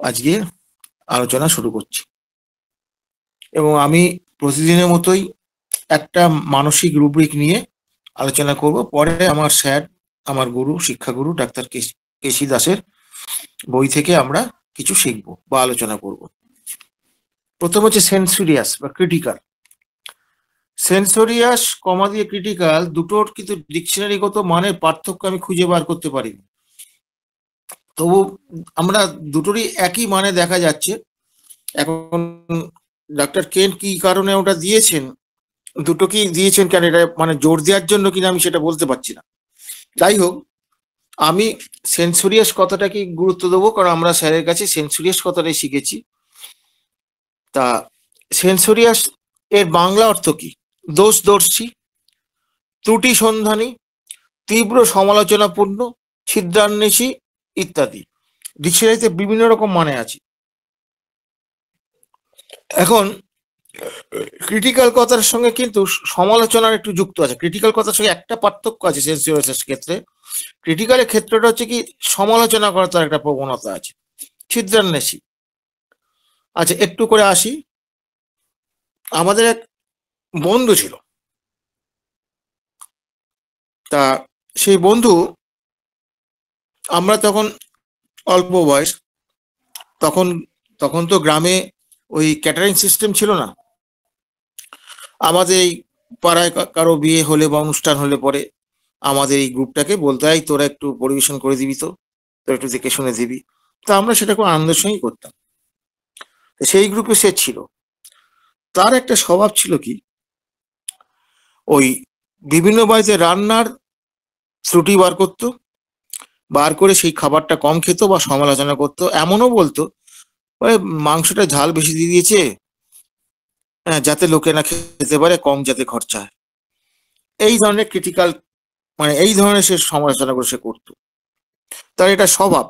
আজকে আলোচনা শুরু করছি এবং আমি প্রতিদিনের মতোই একটা মানসিক রুব্রিক নিয়ে আলোচনা করব। পরে আমার স্যার, আমার গুরু, শিক্ষাগুরু ডাক্তার কেসি দাসের বই থেকে আমরা কিছু শিখবো বা আলোচনা করব। প্রথম হচ্ছে সেন্সুরিয়াস বা ক্রিটিক্যাল। সেন্সোরিয়াস কমা দিয়ে ক্রিটিক্যাল দুটোর কিন্তু ডিকশনারিগত মানের পার্থক্য আমি খুঁজে বার করতে পারিনি। তবু আমরা দুটোরই একই মানে দেখা যাচ্ছে। এখন ডাক্তার কেন কি কারণে ওটা দিয়েছেন, দুটো কি দিয়েছেন কেন, এটা মানে জোর দেওয়ার জন্য কিনা আমি সেটা বলতে পারছি না। যাই হোক, আমি সেন্সুরিয়াস কথাটাকে গুরুত্ব দেবো, কারণ আমরা স্যারের কাছে সেন্সুরিয়াস কথাটাই শিখেছি। তা সেন্সুরিয়াস এর বাংলা অর্থ কি? দোষদর্শী, ত্রুটি সন্ধানী, তীব্র সমালোচনাপূর্ণ, ছিদ্রান্বেষী ইত্যাদি। ডিকশনারিতে বিভিন্ন রকম মানে আছে। এখন ক্রিটিক্যাল কথার সঙ্গে কিন্তু সমালোচনার একটু যুক্ত আছে। ক্রিটিক্যাল কথার সঙ্গে একটা পার্থক্য আছে সেন্সুরিয়াসের ক্ষেত্রে। ক্রিটিক্যালের ক্ষেত্রটা হচ্ছে কি, সমালোচনা করার তার একটা প্রবণতা আছে। ছিদ্রান্বেষী, আচ্ছা একটু করে আসি। আমাদের এক বন্ধু ছিল, তা সেই বন্ধু, আমরা তখন অল্প বয়স, তখন তখন তো গ্রামে ওই ক্যাটারিং সিস্টেম ছিল না। আমাদের এই পাড়ায় কারো বিয়ে হলে বা অনুষ্ঠান হলে পরে আমাদের এই গ্রুপটাকে বলতে হয়, তোরা একটু পরিবেশন করে দিবি, তো তোরা একটু দেখে শুনে দিবি। তো আমরা সেটা খুব আনন্দের সঙ্গেই করতাম। সেই গ্রুপে সে ছিল। তার একটা স্বভাব ছিল কি, ওই বিভিন্ন বাড়িতে রান্নার ত্রুটি বার করতো, বার করে সেই খাবারটা কম খেত বা সমালোচনা করতো। এমনও বলতো, মাংসটা ঝাল বেশি দিয়ে দিয়েছে, হ্যাঁ, যাতে লোকে না খেতে পারে, কম যাতে খরচা হয়। এই ধরনের ক্রিটিক্যাল, মানে এই ধরনের সে সমালোচনা করে সে করতো। তার এটা স্বভাব।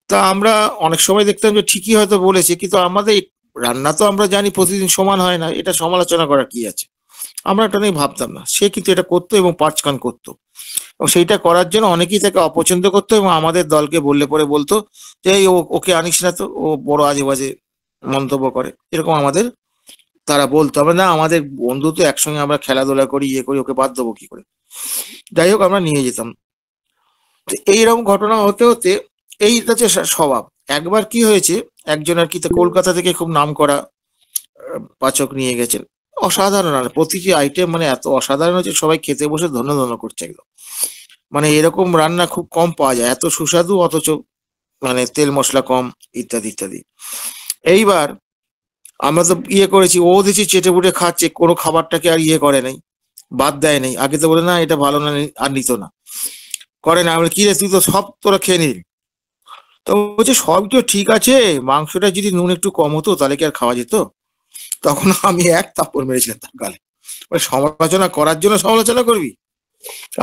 তা আমরা অনেক সময় দেখতাম যে ঠিকই হয়তো বলেছে, কিন্তু আমাদের রান্না তো আমরা জানি প্রতিদিন সমান হয় না, এটা সমালোচনা করার কি আছে, আমরা এটা নিয়ে ভাবতাম না। সে কিন্তু এটা করতো এবং পাঁচকান করতো, এবং সেইটা করার জন্য অনেকেই তাকে অপছন্দ করতো এবং আমাদের দলকে বললে পরে বলতো যে এই ওকে আনিস না, তো ও বড় আজে বাজে মন্তব্য করে, এরকম আমাদের তারা বলতো। আমরা না, আমাদের বন্ধু তো, একসঙ্গে আমরা খেলাধুলা করি, ইয়ে করি, ওকে বাদ দেবো কি করে? যাই হোক, আমরা নিয়ে যেতাম। তো এইরকম ঘটনা হতে হতে এইটা হচ্ছে স্বভাব। একবার কি হয়েছে, একজন আর কি কলকাতা থেকে খুব নাম করা পাচক নিয়ে গেছেন। অসাধারণ, আর প্রতিটি আইটেম মানে এত অসাধারণ হচ্ছে, সবাই খেতে বসে ধন্য ধন্য করছে একদম। মানে এরকম রান্না খুব কম পাওয়া যায়, এত সুস্বাদু, অথচ মানে তেল মশলা কম, ইত্যাদি ইত্যাদি। এইবার আমরা তো ইয়ে করেছি, ও দেখছি চেটে পুটে খাচ্ছে, কোনো খাবারটাকে আর ইয়ে করে নাই, বাদ দেয় নাই। আগে তো বলে না এটা ভালো না, আর নিত না, করে না। আমরা কি রে, তুই তো সব তোরা খেয়ে নিলি। তো বলছে সব তো ঠিক আছে, মাংসটা যদি নুন একটু কম হতো তাহলে কি আর খাওয়া যেত? তখন আমি এক থাপ্পড় মেরেছিলাম তার গালে। সমালোচনা করার জন্য সমালোচনা করবি?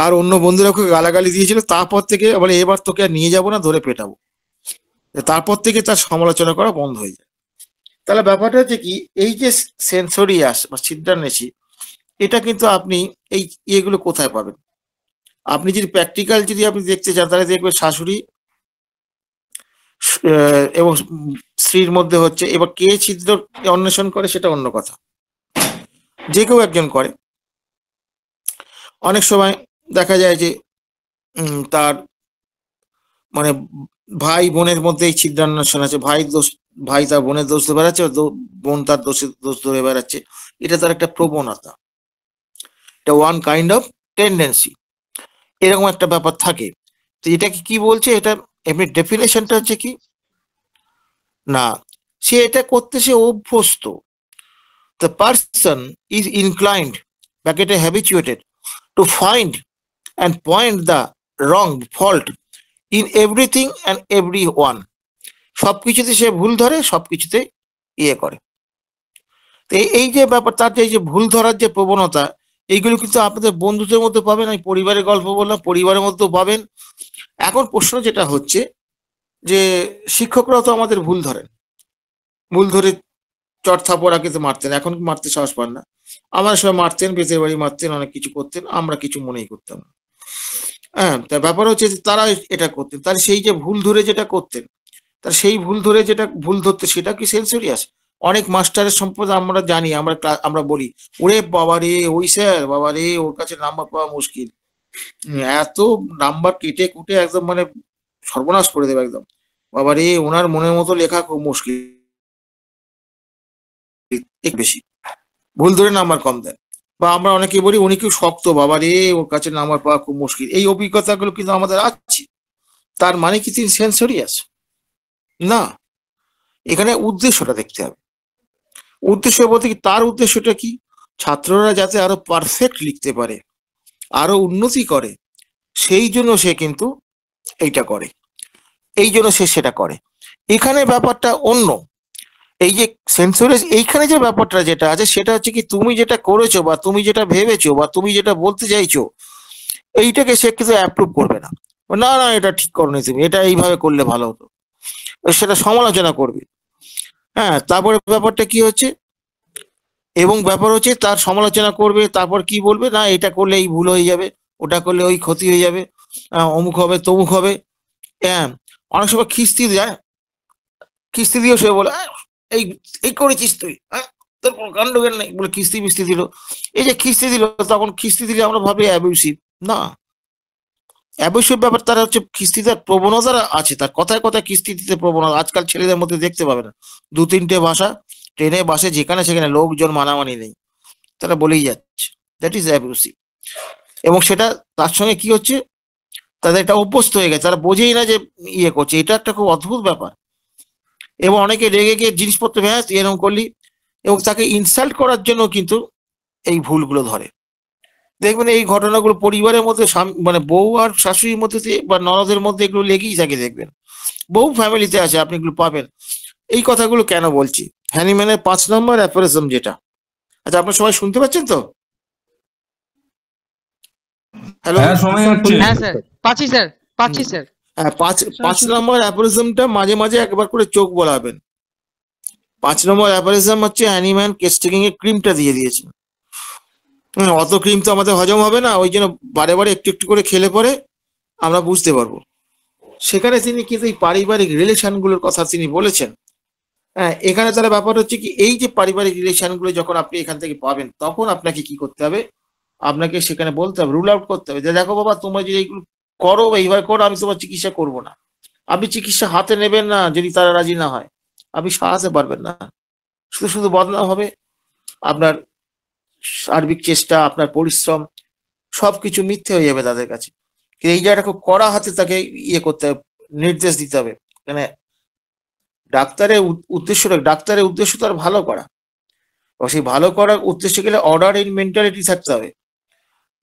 আর অন্য বন্ধুরা ওকে গালাগালি দিয়েছিল। তারপর থেকে বলে এবার তোকে আর নিয়ে যাবো না, ধরে পেটাবো। তারপর থেকে তার সমালোচনা করা বন্ধ হয়ে যায়। তাহলে ব্যাপারটা হচ্ছে কি, এই যে সেন্সোরিয়াস বা ছিদ্রান্বেষী, এটা কিন্তু আপনি এই ইয়েগুলো কোথায় পাবেন? আপনি যদি প্র্যাকটিক্যাল যদি আপনি দেখতে চান, তাহলে দেখবেন শাশুড়ি এবং স্ত্রীর মধ্যে হচ্ছে। এবার কে ছিদ্র অন্বেষণ করে সেটা অন্য কথা, যে কেউ একজন করে। অনেক সময় দেখা যায় যে তার মানে ভাই বোনের মধ্যে এই ছিদ্রান্বেষণ আছে। ভাই তার বোনের দোষ ধরে বেড়াচ্ছে, বোন তার দোষ ধরে বেড়াচ্ছে। এটা তার একটা প্রবণতা, এটা ওয়ান কাইন্ড অফ টেন্ডেন্সি, এরকম একটা ব্যাপার থাকে। তো এটাকে কি বলছে, এটা এমনি ডেফিনেশনটা হচ্ছে কি, না সে এটা করতে সে অভ্যস্ত। দ্য পার্সন ইজ ইনক্লাইন্ড, ব্র্যাকেটে habituated, to find and point the wrong fault in everything and everyone. সবকিছুতে সে ভুল ধরে, সবকিছুতে ইয়ে করে। তো এই যে ব্যাপার, তার যে ভুল ধরার যে প্রবণতা, এইগুলো কিন্তু আপনাদের বন্ধুদের মধ্যে পাবেন। আমি পরিবারের গল্প বললাম, পরিবারের মধ্যেও পাবেন। এখন প্রশ্ন যেটা হচ্ছে যে শিক্ষকরাও তো আমাদের ভুল ধরেন, ভুল ধরে চট থাপড় আগে তো মারতেন, এখন মারতে সাহস পান না। আমার সময় মারতেন, বেতের বাড়ি মারতেন, অনেক কিছু করতেন, আমরা কিছু মনেই করতাম না। হ্যাঁ, তা ব্যাপার হচ্ছে যে তারা এটা করতেন, তার সেই যে ভুল ধরে যেটা করতেন, তার সেই ভুল ধরে যেটা ভুল ধরতে সেটা কি সেন্সরিয়াস? অনেক মাস্টারের সম্পর্কে আমরা জানি, আমরা বলি ওরে বাবা রে ওই স্যার, বাবা রে ওর কাছে নাম্বার পাওয়া মুশকিল, এত নাম্বার কেটে কুটে একদম মানে সর্বনাশ করে দেবে একদম, বাবা রে ওনার মনের মতো লেখা খুব মুশকিল, একটু বেশি ভুল ধরে নাম্বার কম দেয়। বা আমরা অনেকে বলি উনি কি শক্ত, বাবা রে ওর কাছে নাম্বার পাওয়া খুব মুশকিল। এই অভিজ্ঞতাগুলো কিন্তু আমাদের আছে। তার মানে কি তিনি সেন্সরিয়াস? না, এখানে উদ্দেশ্যটা দেখতে হবে। উদ্দেশ্য বলতে কি, তার উদ্দেশ্যটা কি? ছাত্ররা যাতে আরো পারফেক্ট লিখতে পারে, আরো উন্নতি করে, সেই জন্য সে কিন্তু এইটা করে, এই জন্য সে সেটা করে। এখানে ব্যাপারটা অন্য। এই যে সেন্সরিয়াস, এইখানে যে ব্যাপারটা যেটা আছে সেটা হচ্ছে কি, তুমি যেটা করেছো বা তুমি যেটা ভেবেছো বা তুমি যেটা বলতে চাইছো, এইটাকে সে কিন্তু অ্যাপ্রুভ করবে না। না না, এটা ঠিক করোনি তুমি, এটা এইভাবে করলে ভালো হতো, সেটা সমালোচনা করবে। হ্যাঁ, তারপরে ব্যাপারটা কি হচ্ছে, এবং ব্যাপার হচ্ছে তার সমালোচনা করবে, তারপর কি বলবে, না এটা করলে এই ভুল হয়ে যাবে, ওটা করলে ওই ক্ষতি হয়ে যাবে, অমুক হবে তমুক হবে। হ্যাঁ, অনেক সময় খিস্তি দেয়, খিস্তি দিয়েও সে বলে এই এই করেছিস তুই, হ্যাঁ তোর কোনো কাণ্ড জ্ঞান নেই, বলে খিস্তি মিস্তি দিল। এই যে খিস্তি দিল, তখন খিস্তি দিলে আমরা ভাবি অ্যাবিউসিভ। না, অ্যাবিউসিভ ব্যাপার তারা হচ্ছে খিস্তি দেওয়ার প্রবণতা আছে, তার কথায় কথায় খিস্তি দিতে প্রবণতা আজকাল ছেলেদের মধ্যে দেখতে পাবে না। দু তিনটে ভাষা, ট্রেনে বাসে যেখানে সেখানে লোকজন মানামানি নেই, তারা বলেই যাচ্ছে, দ্যাট ইজ অ্যাবিউসিভ। এবং সেটা তার সঙ্গে কি হচ্ছে, তাদের একটা অভ্যস্ত হয়ে গেছে, তারা বোঝেই না যে ইয়ে করছে। এটা একটা খুব অদ্ভুত ব্যাপার। এবং অনেকে রেগে গিয়ে জিনিসপত্র ভ্যাস এরকম করলি, এবং তাকে ইনসাল্ট করার জন্য কিন্তু এই ভুলগুলো ধরে। দেখবেন এই ঘটনাগুলো পরিবারের মধ্যে মানে বউ আর শাশুড়ির মধ্যে বা ননদের মধ্যে এগুলো লেগেই থাকে। দেখবেন বহু ফ্যামিলিতে আছে, আপনি এগুলো পাবেন। এই কথাগুলো কেন বলছি, হ্যানিম্যানের 5 নম্বর অ্যাফোরিজম যেটা, আচ্ছা আপনার সবাই শুনতে পাচ্ছেন তো? হ্যালো, হ্যাঁ, শোনা যাচ্ছে। হ্যাঁ স্যার, পাচ্ছি স্যার, পাচ্ছি স্যার। হ্যাঁ, 5 নম্বর অ্যাফোরিজমটা মাঝে মাঝে একবার করে চোখ বোলাবেন। 5 নম্বর অ্যাফোরিজম হচ্ছে হ্যানিম্যান কেস্টিং এর ক্রিমটা দিয়ে দিয়েছে। অত ক্রিম তো আমাদের হজম হবে না, ওই জন্য বারে বারে একটু একটু করে খেলে পরে আমরা বুঝতে পারবো। সেখানে তিনি কিন্তু এই পারিবারিক রিলেশন গুলোর কথা তিনি বলেছেন। হ্যাঁ, এখানে তাহলে ব্যাপার হচ্ছে কি, এই যে পারিবারিক রিলেশন গুলো যখন আপনি এখান থেকে পাবেন, তখন আপনাকে কি করতে হবে, আপনাকে সেখানে বলতে হবে, রুল আউট করতে হবে যে দেখো বাবা, তোমরা যদি এইগুলো করো বা এইভাবে করো, আমি তোমার চিকিৎসা করবো না। আপনি চিকিৎসা হাতে নেবেন না যদি তারা রাজি না হয়, আপনি সারাতে পারবেন না, শুধু শুধু বদনাম হবে। আপনার সার্বিক চেষ্টা, আপনার পরিশ্রম সবকিছু মিথ্যে হয়ে যাবে তাদের কাছে। কিন্তু এই জায়গাটা খুব কড়া হাতে তাকে ইয়ে করতে হবে, নির্দেশ দিতে হবে। মানে ডাক্তারের উদ্দেশ্য তার ভালো করা, এবং সেই ভালো করার উদ্দেশ্যে গেলে অর্ডার ইন মেন্টালিটি থাকতে হবে।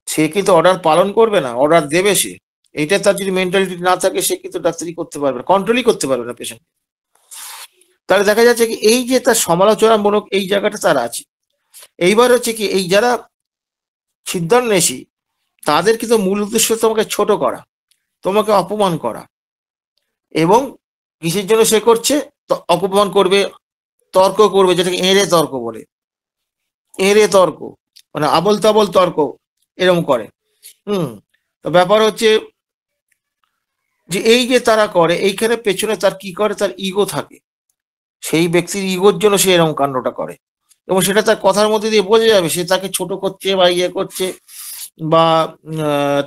সে কিন্তু অর্ডার পালন করবে না, অর্ডার দেবে সে। এটা তার যদি মেন্টালিটি না থাকে, সে কিন্তু ডাক্তারি করতে পারবে না, কন্ট্রোলই করতে পারবে না পেশেন্ট। তাহলে দেখা যাচ্ছে কি, এই যে তার সমালোচনামূলক এই জায়গাটা তার আছে। এইবার হচ্ছে কি, এই যারা সিদ্ধান্বেষী, তাদের কিন্তু মূল উদ্দেশ্য তোমাকে ছোট করা, তোমাকে অপমান করা। এবং কিসের জন্য সে করছে, অপমান করবে, তর্ক করবে, যেটাকে এঁড়ে তর্ক বলে। এঁড়ে তর্ক মানে আবল তাবল তর্ক এরকম করে। তো ব্যাপার হচ্ছে যে এই যে তারা করে, এইখানে পেছনে তার কি করে, তার ইগো থাকে। সেই ব্যক্তির ইগোর জন্য সে এরকম কাণ্ডটা করে, এবং সেটা তার কথার মধ্যে দিয়ে বোঝা যাবে। সে তাকে ছোট করছে বা ইয়ে করছে, বা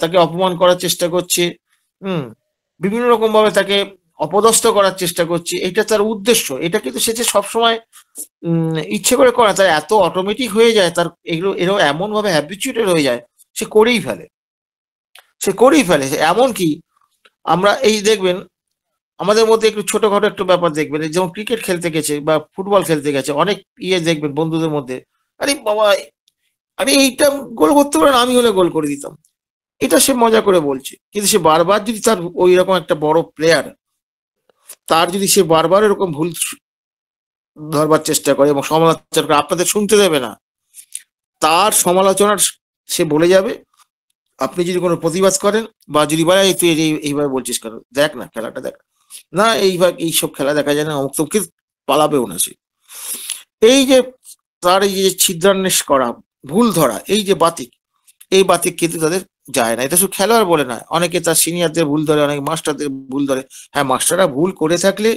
তাকে অপমান করার চেষ্টা করছে, বিভিন্ন রকম ভাবে তাকে অপদস্থ করার চেষ্টা করছে। এটা তার উদ্দেশ্য। এটা কিন্তু সে যে সবসময় ইচ্ছে করে করে, তার এত অটোমেটিক হয়ে যায়, তার এগুলো এরও এমন ভাবে হ্যাবিচুয়েটেড হয়ে যায়, সে করেই ফেলে। এমন কি, আমরা এই দেখবেন আমাদের মধ্যে একটু ছোটখাটো একটু ব্যাপার দেখবেন, যেমন ক্রিকেট খেলতে গেছে বা ফুটবল খেলতে গেছে, অনেক ইয়ে দেখবেন বন্ধুদের মধ্যে, আরে বাবা, আরে এইটা গোল করতে পারে না, আমি হলে গোল করে দিতাম। এটা সে মজা করে বলছে, কিন্তু সে বারবার যদি তার ওই রকম একটা বড় প্লেয়ার, তার যদি সে বারবার এরকম ভুল ধরবার চেষ্টা করে এবং সমালোচনা করে, আপনাদের শুনতে দেবে না, তার সমালোচনার সে বলে যাবে। আপনি যদি কোনো প্রতিবাদ করেন বা যদি বলে তুই এইভাবে বলছিস কেন, দেখ না খেলাটা দেখ না, এইভাবে এইসব খেলা দেখা যায় না, অমুক তমুক, পালাবেও না সে। এই যে তার এই যে ছিদ্রান্বেষ করা, ভুল ধরা, এই যে বাতিক, এই বাতিক কিন্তু তাদের যায় না। এটা শুধু খেলোয়াড় বলে না, অনেকে তার সিনিয়রদের ভুল ধরে, অনেক মাস্টারদের ভুল ধরে। হ্যাঁ, মাস্টাররা ভুল করে থাকলে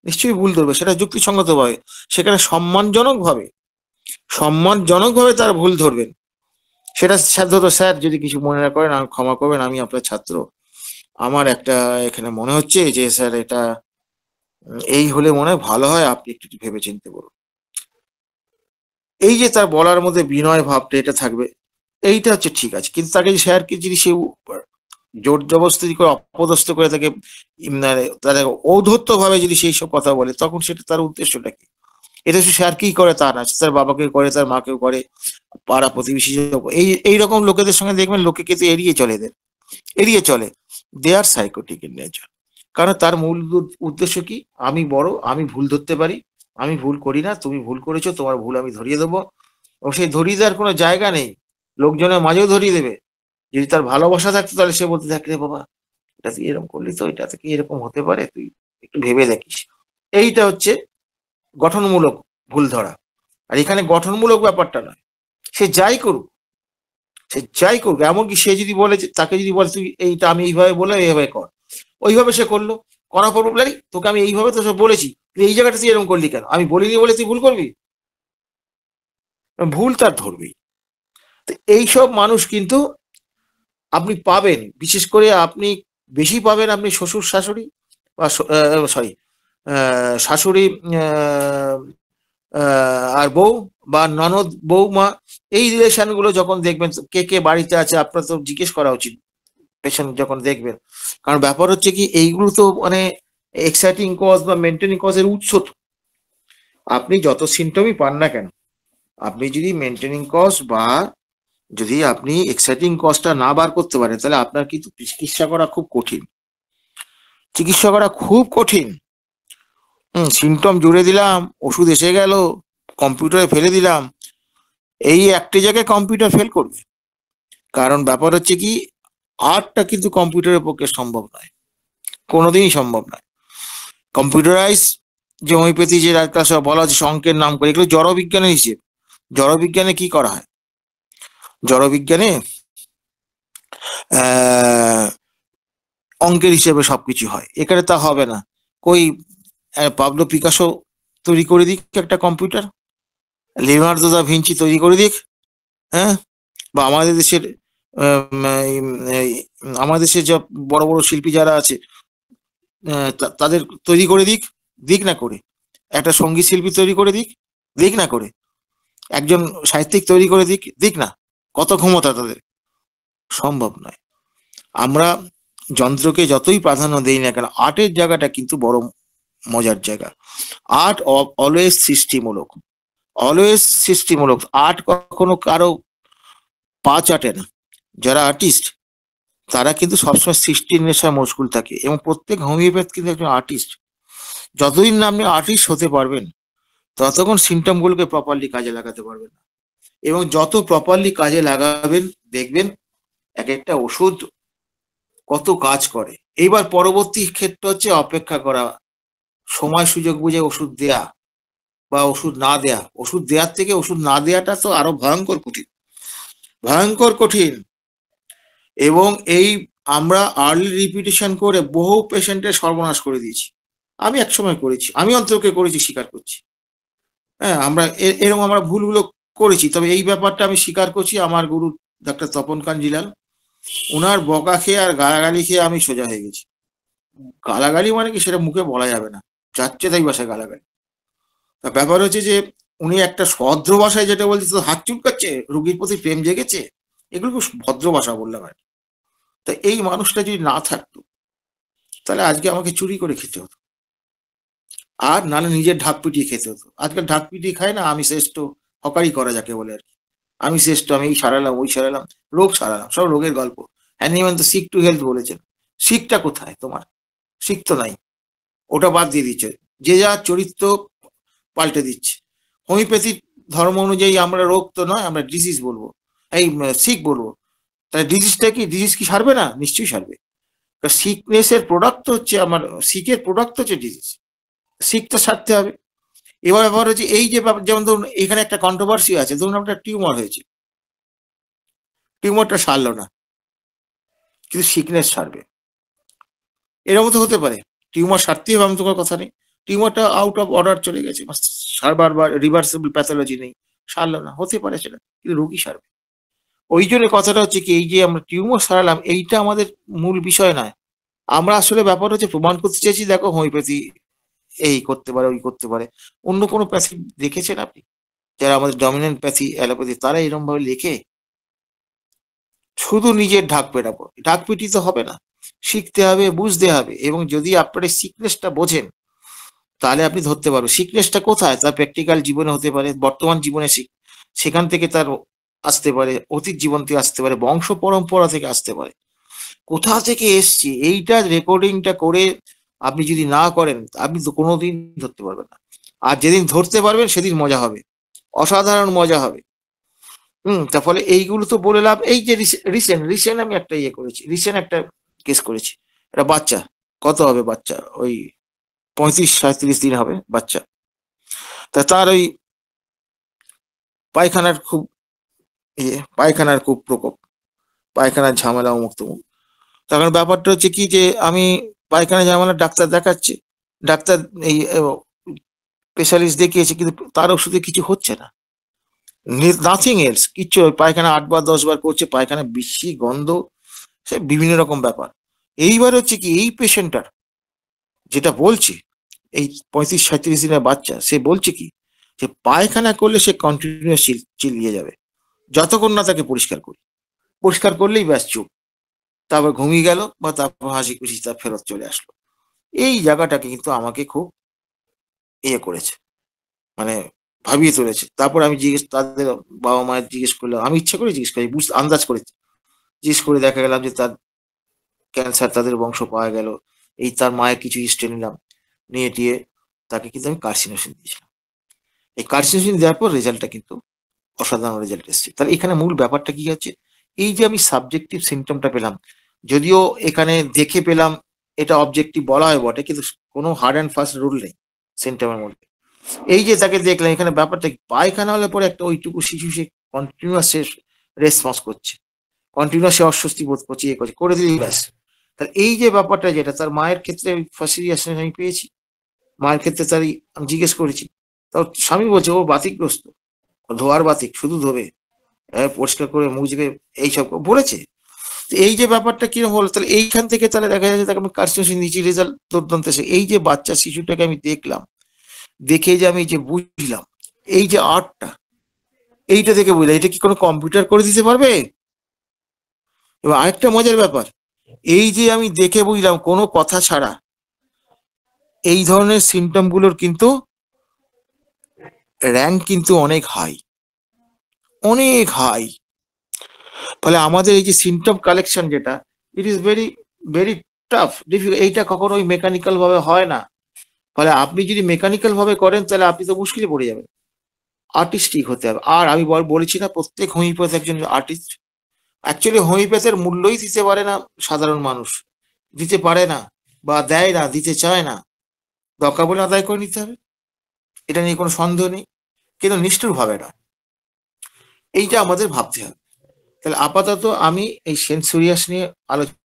নিশ্চয়ই ভুল ধরবে, সেটা যুক্তিসঙ্গতভাবে, সেখানে সম্মানজনকভাবে তার ভুল ধরবেন। সেটা সাধ্যত, স্যার যদি কিছু মনে না করেন আমি ক্ষমা করবেন, আমি আপনার ছাত্র, আমার একটা এখানে মনে হচ্ছে যে স্যার এটা এই হলে মনে হয় ভালো হয়, আপনি একটু ভেবে চিন্তে বলুন। এই যে তার বলার মধ্যে বিনয় ভাবটা এটা থাকবে, এইটা হচ্ছে ঠিক আছে। কিন্তু তাকে স্যারকে যদি সে জোর জবরদস্তি করে অপদস্থ করে তাকে তাদের ঔদ্ধত্য ভাবে যদি সেই সব কথা বলে, তখন সেটা তার উদ্দেশ্যটা কি? এটা শুধু স্যার কি করে তা না, তার বাবাকে করে, তার মাকেও করে, পাড়া প্রতিবেশী এইরকম লোকেদের সঙ্গে দেখবেন লোকে কিন্তু এড়িয়ে চলে। দে আর সাইকোটিক ইন নেচার। কারণ তার মূল উদ্দেশ্য কি? আমি বড়, আমি ভুল ধরতে পারি, আমি ভুল করি না, তুমি ভুল করেছো, তোমার ভুল আমি ধরিয়ে দেবো। এবং সেই ধরিয়ে দেওয়ার কোনো জায়গা নেই, লোকজনের মাঝেও ধরিয়ে দেবে। যদি তার ভালোবাসা থাকতো তাহলে সে বলতে থাকলে, বাবা এটা তুই এরকম করলি তো, এটা থেকে এরকম হতে পারে, তুই একটু ভেবে দেখিস। এইটা হচ্ছে গঠনমূলক ভুল ধরা। আর এখানে গঠনমূলক ব্যাপারটা নয়, সে যাই করুক, এমনকি সে যদি বলে, তাকে যদি বলে তুই এইটা আমি এইভাবে বলে এইভাবে কর, ওইভাবে সে করলো, করার পর বললি তোকে আমি এইভাবে তো সব বলেছি, তুই এই জায়গাটা তুই এরকম করলি কেন, আমি বলিনি বলে তুই ভুল করবি? ভুল তার ধরবেই। তো এইসব মানুষ কিন্তু আপনি পাবেন, বিশেষ করে আপনি বেশি পাবেন আপনি শ্বশুর শাশুড়ি বা সরি শাশুড়ি আর বউ বা ননদ বৌমা, এই রিলেশন গুলো যখন দেখবেন, কে কে বাড়িতে আছে আপনার তো জিজ্ঞেস করা উচিত পেশেন্ট যখন দেখবেন। কারণ ব্যাপার হচ্ছে কি, এইগুলো তো মানে এক্সাইটিং কজ বা মেনটেনিং কজের উৎস তো। আপনি যত সিমটমই পান না কেন, আপনি যদি মেনটেনিং কজ বা যদি আপনি এক্সাইটিং কজটা না বার করতে পারেন, তাহলে আপনার কিন্তু চিকিৎসা করা খুব কঠিন। সিমটম জুড়ে দিলাম, ওষুধ এসে গেল, কম্পিউটারে ফেলে দিলাম, এই একটি জায়গায় কম্পিউটার ফেল করবে। কারণ ব্যাপার হচ্ছে কি, আর্টটা কিন্তু কম্পিউটারের পক্ষে সম্ভব নয়, কোনোদিনই সম্ভব নয়। কম্পিউটারাইজ যে হোমিওপ্যাথি যে একটা বলা হচ্ছে অঙ্কের নাম করে, এগুলো জড়বিজ্ঞানের হিসেব। জড়বিজ্ঞানে কি করা হয়? জড়বিজ্ঞানে অঙ্কের হিসেবে সবকিছু হয়, এখানে তা হবে না। কই পাবলো পিকাসো তৈরি করে দিক একটা কম্পিউটার, লিওনার্দো দা ভিঞ্চি তৈরি করে দিক, হ্যাঁ, বা আমাদের দেশের আমাদের দেশের যে বড় বড় শিল্পী যারা আছে তাদের তৈরি করে দিক না করে, একটা সঙ্গীত শিল্পী তৈরি করে দিক না করে, একজন সাহিত্যিক তৈরি করে দিক না, কত ক্ষমতা তাদের, সম্ভব নয়। আমরা যন্ত্রকে যতই প্রাধান্য দেই না কেন, আর্টের জায়গাটা কিন্তু বড় মজার জায়গা। Art always সৃষ্টিমূলক। আর্ট কখনো কারো পা চাটে না। যারা আর্টিস্ট তারা কিন্তু সবসময় সৃষ্টির নেশায় মশগুল থাকে, এবং প্রত্যেক হোমিওপ্যাথ কিন্তু একজন আর্টিস্ট। যতদিন না আপনি আর্টিস্ট হতে পারবেন, ততক্ষণ সিমটম গুলোকে প্রপারলি কাজে লাগাতে পারবেন না। এবং যত প্রপারলি কাজে লাগাবেন, দেখবেন এক একটা ওষুধ কত কাজ করে। এইবার পরবর্তী ক্ষেত্র হচ্ছে অপেক্ষা করা, সময় সুযোগ বুঝে ওষুধ দেয়া বা ওষুধ না দেয়া। ওষুধ দেওয়ার থেকে ওষুধ না দেওয়াটা তো আরো ভয়ঙ্কর কঠিন। এবং এই আমরা আর্লি রিপিটেশন করে বহু পেশেন্টের সর্বনাশ করে দিয়েছি। আমি একসময় করেছি, আমি অন্তরকে করেছি, স্বীকার করছি। হ্যাঁ, আমরা এরকম আমরা ভুলগুলো করেছি। তবে এই ব্যাপারটা আমি স্বীকার করছি, আমার গুরু ডাক্তার তপন কাঞ্জিলাল, ওনার বকা খেয়ে আর গালাগালি খেয়ে আমি সোজা হয়ে গেছি। গালাগালি মানে কি সেটা মুখে বলা যাবে না, যাচ্ছে তাই ভাষায় গালাগালি। ব্যাপার হচ্ছে যে উনি একটা ভদ্র ভাষায় যেটা বলছে, তো হাত চুলকাচ্ছে, রুগীর প্রতি প্রেম জেগেছে, এগুলো খুব ভদ্র ভাষা বললাম আর কি। তা এই মানুষটা যদি না থাকতো, তাহলে আজকে আমাকে চুরি করে খেতে হতো, আর নাহলে নিজের ঢাক পিটিয়ে খেতে হতো। আজকাল ঢাক পিটিয়ে খায় না, আমি শ্রেষ্ঠ, হকারি করা যাকে বলে আর কি। আমি শ্রেষ্ঠ, আমি এই সারালাম, ওই সারালাম, রোগ সারালাম, সব রোগের গল্প। অ্যানিম্যাল তো সিক টু হেলথ বলেছেন, শিখটা কোথায় তোমার? শিখ তো নাই, ওটা বাদ দিয়ে দিচ্ছে, যে যার চরিত্র পাল্টে দিচ্ছে। হোমিওপ্যাথি ধর্ম অনুযায়ী আমরা রোগ তো নয়, আমরা ডিজিজ বলবো, এই সিক বলবো। তাহলে ডিজিজটা কি, ডিজিজ কি সারবে না? নিশ্চয়ই সারবে। সিকনেস এর প্রোডাক্ট হচ্ছে আমার, সিকের প্রোডাক্ট হচ্ছে ডিজিজ, সিকটা সারতে হবে। এবার ব্যাপার হচ্ছে এই যে যেমন ধরুন এখানে একটা কন্ট্রোভার্সি আছে, ধরুন একটা টিউমার হয়েছে, টিউমারটা সারলো না, কিন্তু সিকনেস সারবে, এরকম তো হতে পারে। টিউমার সারতেই হবে এমন তো কোনো কথা নেই, টিউমারটা আউট অফ অর্ডার চলে গেছে, সারবার বা রিভার্সিবল প্যাথোলজি নেই, সারলো না, হতে পারে সেটা, কিন্তু রোগী সারবে। ওই জন্য কথাটা হচ্ছে কি, এই যে আমরা টিউমার সারালাম এইটা আমাদের মূল বিষয় নয়। আমরা আসলে ব্যাপার হচ্ছে প্রমাণ করতে চাইছি, দেখো হোমিওপ্যাথি এই করতে পারে, ওই করতে পারে। অন্য কোনো প্যাথি দেখেছেন আপনি? যারা আমাদের ডমিন্যান্ট প্যাথি অ্যালোপ্যাথি তারা এরকম ভাবে লেখে? শুধু নিজের ঢাক পেটাবো, ঢাক পিটিতে হবে না, শিখতে হবে, বুঝতে হবে, এবং যদি আপনার এই সিকনেসটা বোঝেন তাহলে আপনি ধরতে পারবেন সিকনেসটা কোথায়। তার প্র্যাকটিক্যাল জীবনে হতে পারে, বর্তমান জীবনে সেখান থেকে তার আসতে পারে, অতীত জীবন থেকে আসতে পারে, বংশ পরম্পরা থেকে আসতে পারে। কোথা থেকে এসছে এইটা রেকর্ডিংটা করে আপনি যদি না করেন আপনি তো কোনোদিন ধরতে পারবেন না। আর যেদিন ধরতে পারবেন সেদিন মজা হবে, অসাধারণ মজা হবে। তার ফলে এইগুলো তো বলে লাভ। এই যে রিসেন্ট রিসেন্ট আমি একটা ইয়ে করেছি, রিসেন্ট একটা কেস করেছি। একটা বাচ্চা, কত হবে বাচ্চা, ওই 35-37 দিন হবে বাচ্চা। তা তার ওই পায়খানার খুব পায়খানার খুব প্রকোপ, পায়খানার ঝামেলা অমুক তমুক। তখন ব্যাপারটা হচ্ছে কি যে আমি পায়খানা ঝামেলা ডাক্তার দেখাচ্ছি, ডাক্তার এই স্পেশালিস্ট দেখিয়েছে, কিন্তু তার ওষুধে কিছু হচ্ছে না, নাথিং এলস, কিচ্ছু। পায়খানা 8 বার 10 বার করছে, পায়খানা বিশ্রী গন্ধ, সে বিভিন্ন রকম ব্যাপার। এইবার হচ্ছে কি এই পেশেন্টটার যেটা বলছে, এই 35-37 দিনের বাচ্চা, সে বলছে কি যে পায়খানা করলে সে কন্টিনিউয়াস চিলিয়ে যাবে যতক্ষণ না তাকে পরিষ্কার করি, পরিষ্কার করলেই ব্যাস চুপ, তারপর ঘুমিয়ে গেল বা তারপর হাসি খুশি তার ফেরত চলে আসলো। এই জায়গাটাকে কিন্তু আমাকে খুব ইয়ে করেছে, মানে ভাবিয়ে তুলেছে। তারপর আমি তাদের বাবা মায়ের জিজ্ঞেস করলাম, আমি ইচ্ছা করে জিজ্ঞেস করি, আন্দাজ করেছি, জিজ্ঞেস করে দেখা গেলাম যে তার ক্যান্সার, তাদের বংশ পাওয়া গেল। এই তার মায়ের কিছু হিস্ট্রি নিলাম, নিয়ে টিয়ে তাকে কিন্তু আমি কার্সিনোসিন দিয়েছিলাম। এই কার্সিনোসিন দেওয়ার পর রেজাল্টটা কিন্তু অসাধারণ রেজাল্ট এসেছে। তাহলে এখানে মূল ব্যাপারটা কি হচ্ছে, এই যে আমি সাবজেক্টিভ সিমটমটা পেলাম, যদিও এখানে দেখে পেলাম, এটা অবজেক্টিভ বলা হয় বটে, কিন্তু কোনো হার্ড অ্যান্ড ফাস্ট রুল নেই সিমটমের মধ্যে। এই যে তাকে দেখলাম, এখানে ব্যাপারটা কি, পায়খানা হলে পরে একটা ওইটুকু শিশু সে কন্টিনিউয়াস রেসপন্স করছে, কন্টিনিউয়াস সে অস্বস্তি বোধ করছে, ইয়ে করছে, করে দিলেই ব্যাস। তার এই যে ব্যাপারটা, যেটা তার মায়ের ক্ষেত্রে ফার্স্ট রিয়াকশন আমি পেয়েছি, মায়ের ক্ষেত্রে তারই আমি জিজ্ঞেস করেছি, তাও স্বামী বলছে ও বাতিকগ্রস্ত, ধোয়ার বাতিক, শুধু ধোবে, পরিষ্কার করে মুছবে, এইসব বলেছে। তো এই যে ব্যাপারটা কিরকম হলো, তাহলে এইখান থেকে তাহলে দেখা যাচ্ছে তাকে আমি কার্সিনোসিন দিয়েছি, রেজাল্ট দুর্দান্ত এসে। এই যে বাচ্চা শিশুটাকে আমি দেখলাম, দেখে যে আমি যে বুঝলাম, এই যে আর্টটা, এইটা থেকে বুঝলাম এটা কি কোনো কম্পিউটার করে দিতে পারবে। এবার আরেকটা মজার ব্যাপার, এই যে আমি দেখে বুঝলাম কোনো কথা ছাড়া, এই ধরনের সিমটম গুলোর কিন্তু র্যাঙ্ক কিন্তু অনেক হাই, অনেক হাই। ফলে আমাদের এই যে সিমটম কালেকশন যেটা, it is very very tough, এইটা কখনোই মেকানিক্যাল ভাবে হয় না। ফলে আপনি যদি মেকানিক্যাল ভাবে করেন তাহলে আপনি তো মুশকিলে পড়ে যাবেন, আর্টিস্টিক হতে হবে। আর আমি বলেছি না প্রত্যেক হোমিওপ্যাথ একজন আর্টিস্ট। অ্যাকচুয়ালি হোমিওপ্যাথের মূল্যই দিতে পারে না সাধারণ মানুষ, দিতে পারে না বা দেয় না, দিতে চায় না, দরকার বলে আদায় করে নিতে হবে, এটা নিয়ে কোনো সন্দেহ নেই, কিন্তু নিষ্ঠুর ভাবে না। এইটা আমাদের ভাবতে হবে। তাহলে আপাতত আমি এই সেন্সোরিয়াস নিয়ে আলোচনা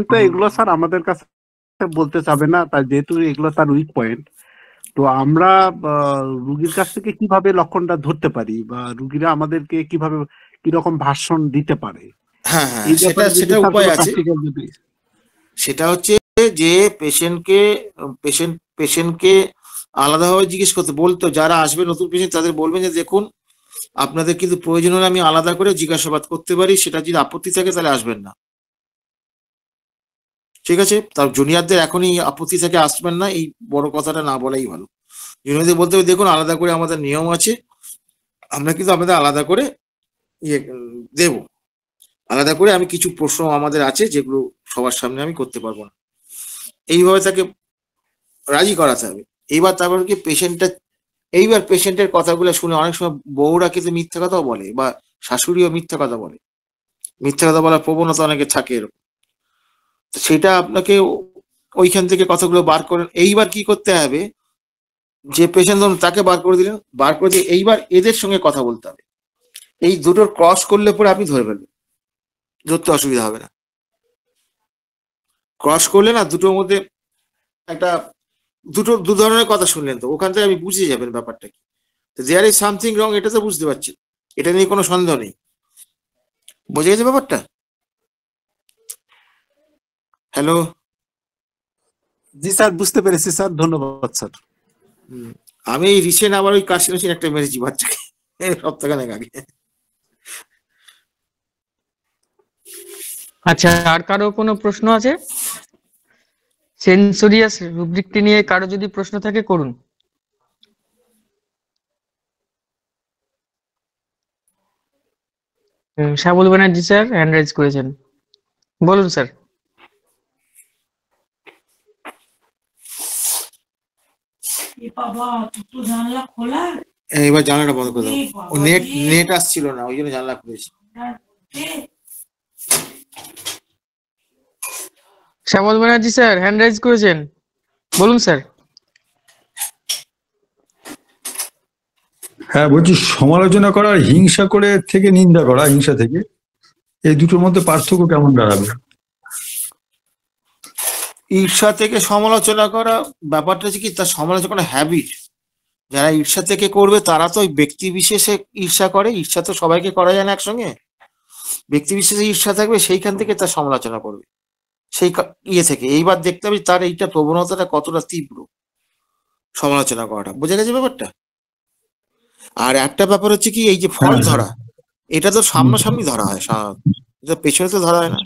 তো এগুলো স্যার আমাদের কাছে বলতে চাবে না, তাই যেহেতু এগুলো তার উইক পয়েন্ট, তো আমরা রুগীর কাছ থেকে কিভাবে লক্ষণটা ধরতে পারি বা রুগীরা আমাদেরকে কিভাবে কিরকম ভাষণ দিতে পারে হ্যাঁ হ্যাঁ, এই সেটা ব্যাপারে যদি সেটা স্যার উপায় কোনো আছে। প্র্যাকটিক্যাল যদি। সেটা হচ্ছে যে পেশেন্টকে আলাদাভাবে জিজ্ঞেস করতে বলতো, যারা আসবে নতুন পেশেন্ট তাদের বলবেন যে দেখুন আপনাদের কিন্তু প্রয়োজন হলে আমি আলাদা করে জিজ্ঞাসাবাদ করতে পারি, সেটা যদি আপত্তি থাকে তাহলে আসবেন না, ঠিক আছে? তার জুনিয়রদের এখনই আপত্তি থেকে আসবেন না, এই বড় কথাটা না বলাই ভালো। জুনিয়রদের বলতে হবে দেখুন আলাদা করে আমাদের নিয়ম আছে, আমরা কিন্তু আপনাদের আলাদা করে দেব, আলাদা করে আমি কিছু প্রশ্ন আমাদের আছে যেগুলো সবার সামনে আমি করতে পারবো না, এইভাবে তাকে রাজি করাতে হবে। এইবার তারপর কি এইবার পেশেন্টের কথাগুলো শুনে অনেক সময় বউরা কিন্তু মিথ্যা কথাও বলে, বা শাশুড়িও মিথ্যা কথা বলে, মিথ্যা কথা বলার প্রবণতা অনেকে থাকে এরকম। তো সেটা আপনাকে ওইখান থেকে কথাগুলো বার করেন। এইবার কি করতে হবে, যে পেশেন্ট ধরুন তাকে বার করে দিলেন, বার করে দিয়ে এইবার এদের সঙ্গে কথা বলতে হবে। এই দুটোর ক্রস করলে পরে আপনি ধরে ফেলবেন, ধরতে অসুবিধা হবে না। ক্রস করলে না দুটোর মধ্যে একটা দু ধরনের কথা শুনলেন, তো ওখান থেকে আপনি বুঝে যাবেন ব্যাপারটা কি। দেয়ার ইজ সামথিং রং, এটা তো বুঝতে পারছেন, এটা নিয়ে কোনো সন্দেহ নেই। বুঝে গেছে ব্যাপারটা? হ্যালো? জি স্যার, বুঝতে পেরেছি স্যার, ধন্যবাদ স্যার। আমি এই রিসেন্ট আবার ওই কাশি একটা মেরেছি বাচ্চাকে সপ্তাহখানেক আগে। আচ্ছা, আর কারো কোনো প্রশ্ন আছে? সেন্সোরিয়াস রুব্রিকটি নিয়ে কারো যদি প্রশ্ন থাকে করুন। শ্যামল ব্যানার্জি স্যার হ্যান্ড রাইজ করেছেন, বলুন স্যার। এবার জানলাটা বন্ধ করে দাও, ও নেট আসছিল না ওই জন্য জানলা খুলেছি। শ্যামল ব্যানার্জি স্যার হ্যান্ড রাইজ করেছেন, বলুন স্যার। হ্যাঁ, বলছি সমালোচনা করা আর হিংসা করে থেকে নিন্দা করা, হিংসা থেকে, এই দুটোর মধ্যে পার্থক্য কেমন দাঁড়াবে? ঈর্ষা থেকে সমালোচনা করা ব্যাপারটা হচ্ছে কি, তার সমালোচনা করা হ্যাবিট। যারা ঈর্ষা থেকে করবে তারা তো ওই ব্যক্তি বিশেষে ঈর্ষা করে, ঈর্ষা তো সবাইকে করা যায় না একসঙ্গে। ব্যক্তি বিশেষে ঈর্ষা থাকবে, সেইখান থেকে তার সমালোচনা করবে, সেই ইয়ে থেকে। এইবার দেখতে হবে তার এইটা প্রবণতাটা কতটা তীব্র, সমালোচনা করাটা। বোঝা গেছে ব্যাপারটা? আর একটা ব্যাপার হচ্ছে কি, এই যে ফল হ্যাঁ, ধরা, এটা তো সামনাসামনি ধরা হয় সাধারণত, এটা পেছনে তো ধরা হয় না,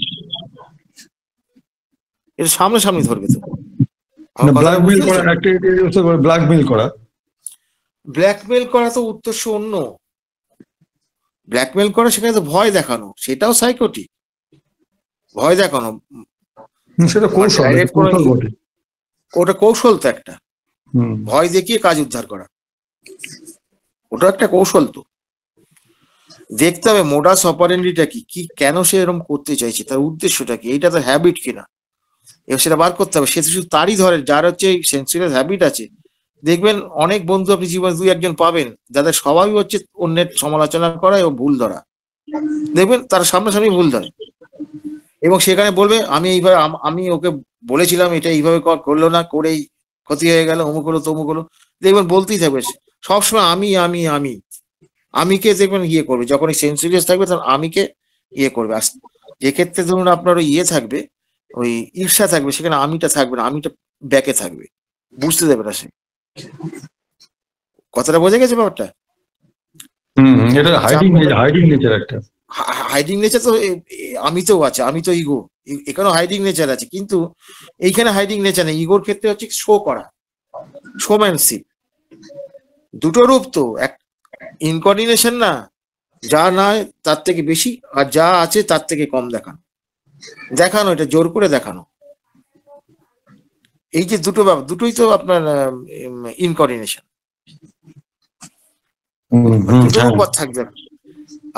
এটা সামনাসামনি ধরবে তো। আমার কথাটা ব্ল্যাকমেল বুঝতে করা পেরেছো? একটা, ব্ল্যাকমেল করা। ব্ল্যাকমেল করা তো উদ্দেশ্য অন্য। ব্ল্যাকমেল করা সেখানে তো ভয় দেখানো, সেটাও সাইকোটিক। ভয় দেখানো, সেটা কৌশল, এটা ডাইরেক্ট কৌশল বটে। ওটা কৌশল তো একটা, হুম। ভয় দেখিয়ে কাজ উদ্ধার করা, ওটা একটা কৌশল তো। দেখতে হবে মোডাস অপারেন্ডিটা কি, কি কেন সে এরকম করতে চাইছে, তার উদ্দেশ্যটা কি, এইটা তো হ্যাবিট কিনা, এবার সেটা বার করতে হবে। সে তো শুধু তারই ধরে যার হচ্ছে সেন্সিটিভ হ্যাবিট আছে। দেখবেন অনেক বন্ধু আপনি জীবনে দুই একজন পাবেন যাদের স্বভাবই হচ্ছে অন্যের সমালোচনা করা এবং ভুল ধরা। দেখবেন তারা সামনাসামনি ভুল ধরে এবং সেখানে বলবে আমি এইভাবে আমি ওকে বলেছিলাম এটা এইভাবে করলো না, করেই ক্ষতি হয়ে গেল, অমুক হলো তমুক হলো। দেখবেন বলতেই থাকবে সবসময় আমিকে দেখবেন ইয়ে করবে, যখন সেন্সিটিভ থাকবে তখন আমিকে ইয়ে করবে। আর যে ক্ষেত্রে ধরুন আপনার ওই ইয়ে থাকবে, ওই ঈর্ষা থাকবে, সেখানে আমিটা থাকবে না, আমিটা ব্যাকে থাকবে, বুঝতে দেবে না সে। কথাটা বোঝা গেছে ব্যাপারটা? এটা হাইডিং নেচার একটা। হাইডিং নেচার তো আমিতেও আছে, আমি তো ইগো, এখানেও হাইডিং নেচার আছে, কিন্তু এইখানে হাইডিং নেচার নেই। ইগোর ক্ষেত্রে হচ্ছে শো করা, শোম্যানশিপ। দুটো রূপ তো, এক ইনকর্ডিনেশন না, যা নয় তার থেকে বেশি, আর যা আছে তার থেকে কম দেখানো, দেখানো এটা জোর করে দেখানো। এই যে দুটো ব্যাপার, দুটোই তো আপনার ইনকর্ডিনেশন, দুটোর উপর থাকবে।